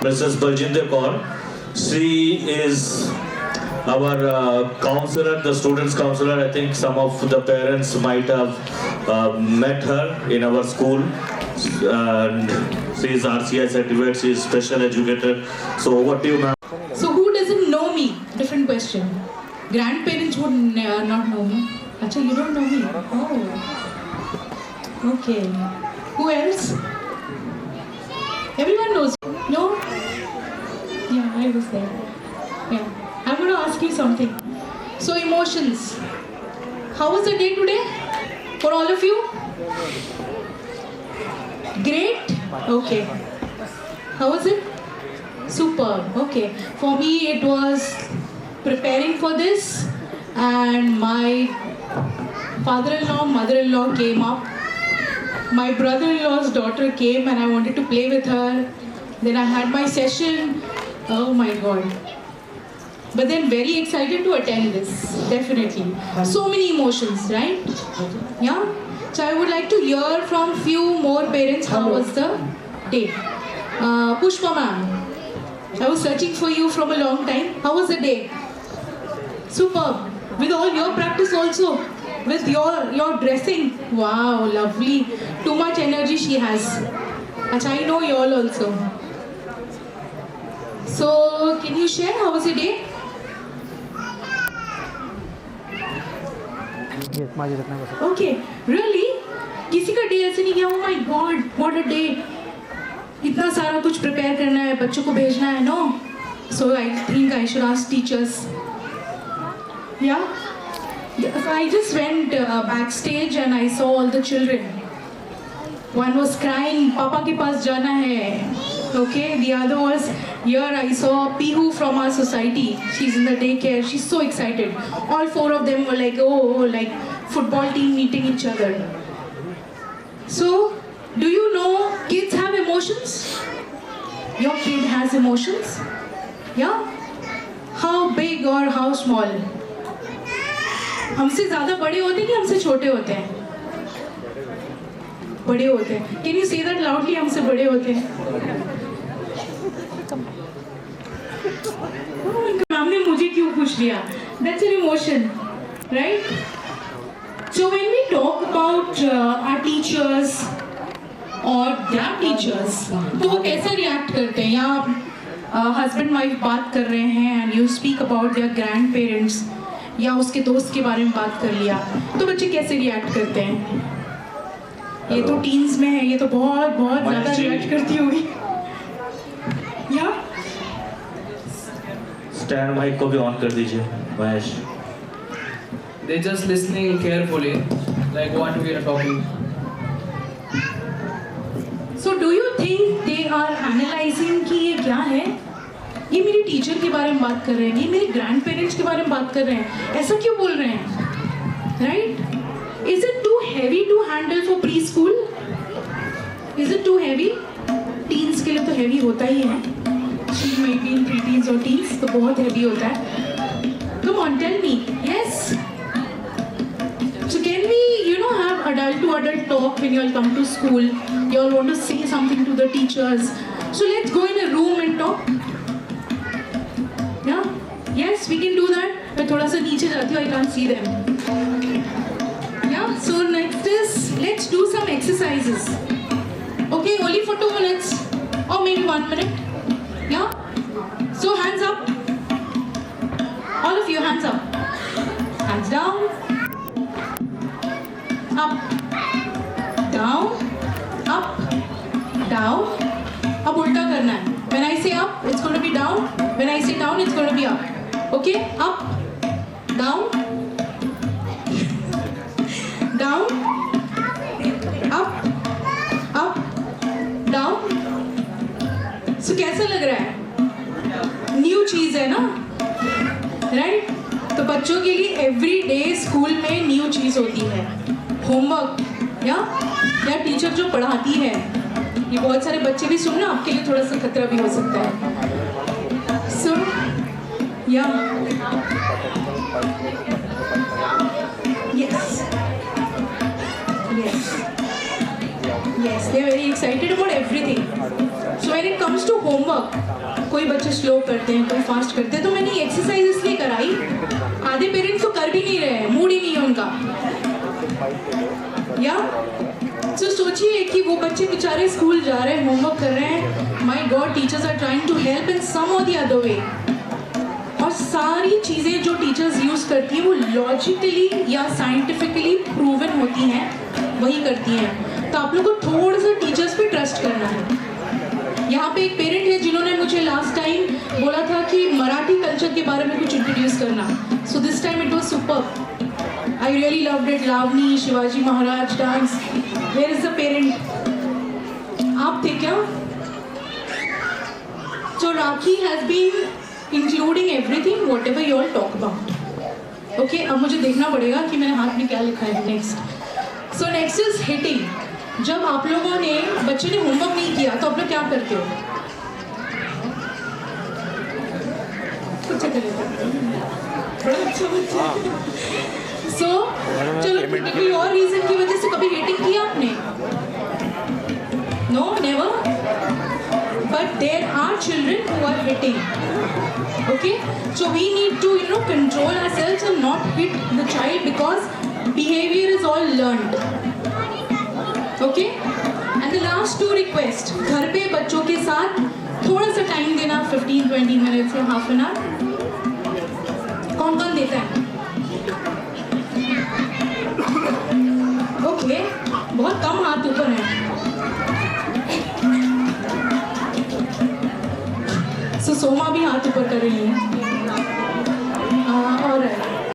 Mrs. Baljinder Kaur. She is our counselor, the students counselor. I think some of the parents might have met her in our school. And she is RCI certified, she is special educator. So over to you, ma'am. So who doesn't know me? Different question. Grandparents would not know me. Acha, you don't know me? Oh. Okay. Who else? Everyone knows. No? Yeah, I was there. Yeah. I'm going to ask you something. So emotions. How was the day today? For all of you? Great? Okay. How was it? Super. Okay. For me it was preparing for this, and my father-in-law, mother-in-law came up. My brother-in-law's daughter came and I wanted to play with her. Then I had my session. Oh my God. But then very excited to attend this, definitely. So many emotions, right? Yeah? So I would like to hear from few more parents how was the day. Pushpa ma'am, I was searching for you from a long time. How was the day? Superb. With all your practice also. With your dressing. Wow, lovely. Too much energy she has. Achha, I know you all also. So, can you share how was your day? Okay, really? किसी का day ऐसे नहीं गया? Oh my God, what a day! इतना सारा कुछ prepare करना है, बच्चों को भेजना है, no? So I think I should ask teachers. Yeah? So I just went backstage and I saw all the children. One was crying, Papa के पास जाना है. Okay, the other was, here I saw Pihu from our society. She's in the daycare, she's so excited. All four of them were like, oh, like football team meeting each other. So, do you know kids have emotions? Your kid has emotions? Yeah? How big or how small? हमसे ज़्यादा बड़े होते हैं कि हमसे छोटे होते हैं? बड़े होते हैं. Can you say that loudly? हमसे बड़े होते हैं. मैम ने मुझे क्यों पूछ लिया? That's an emotion, right? So when we talk about our teachers or their teachers, तो वो कैसे react करते हैं? या husband wife बात कर रहे हैं and you speak about their grandparents या उसके दोस्त के बारे में बात कर लिया, तो बच्चे कैसे react करते हैं? ये तो teens में है, ये तो बहुत ज़्यादा react करती होगी. या? Stand mic को भी on कर दीजिए, Mahesh. They're just listening carefully, like what we are talking. So do you think they are analyzing कि ये क्या है? ये मेरी टीचर के बारे में बात कर रहे हैं, ये मेरे ग्रैंड पेरेंट्स के बारे में बात कर रहे हैं, ऐसा क्यों बोल रहे हैं? Right? Is it too heavy to handle for preschool? Is it too heavy? Teens के लिए तो heavy होता ही है. She might be in pre-teens or teens, तो बहुत heavy होता है. Come on, tell me. Yes. So can we, have adult to adult talk when you all come to school? You all want to say something to the teachers. So let's go in a room and talk. Yeah? Yes, we can do that. मैं थोड़ा सा नीचे जाती हूँ, I can't see them. Yeah? So next is, let's do some exercises. Okay, only for 2 minutes. Or maybe 1 minute. Yeah? So hands up. All of you, hands up. Hands down. Up, down, up, down. अब उल्टा करना है. When I say up, it's going to be down. When I say down, it's going to be up. Okay? Up, down, down, up, down. So कैसा लग रहा है? New चीज़ है ना? Right? तो बच्चों के लिए एवरी डे स्कूल में न्यू चीज़ होती है. होमवर्क या टीचर जो पढ़ाती है, ये बहुत सारे बच्चे भी सुनना, आपके लिए थोड़ा सा खतरा भी हो सकता है. So ya yes yes yes, they are very excited about everything. So when it comes to homework, कोई बच्चे स्लो करते हैं, कोई फास्ट करते हैं, तो मैंने एक्सरसाइज इसलिए कराई, आधे पेरेंट्स तो कर भी नहीं रहे हैं, मूड ही नहीं है उनका, या तो सोचिए कि वो बच्चे बेचारे स्कूल जा रहे हैं, होमवर्क कर रहे हैं, my god teachers are trying to help in some or the other way, और सारी चीज़ें जो टीचर्स यूज़ करती हैं वो लॉजिकली या साइंटिफिकली प्रूवन होती हैं, वही करती हैं। तो आप लोग को थोड़ा सा टीचर्स पे ट्रस्ट करना है। यहाँ पे एक पेरेंट है जिन्होंने मुझे लास्ट टाइम बोला था कि मराठी कल्चर के बारे में कुछ इंट्रोड्यूस करना, so this time it was super, I really loved it. Lavani, Shivaji Maharaj dance. Where is the parent? आप थे क्या? So Rakhi has been including everything, whatever you all talk about. Okay, अब मुझे देखना पड़ेगा कि मैंने हाथ में क्या लिखा है next. So next is hitting. जब आप लोगों ने बच्चे ने होमवर्क नहीं किया तो आप लोग क्या करते हो? अच्छा सो चलो कोई और रीजन की वजह से कभी हिटिंग किया आपने? No never, but there are children who are hitting, okay, so we need to control ourselves and not hit the child because behaviour is all learned, okay. And the last two request, घर पे बच्चों के साथ थोड़ा सा time देना, 15-20 minutes या half an hour. कौन कौन देता है? ओके, बहुत कम हाथ ऊपर है। सो सोमा भी हाथ ऊपर कर रही है।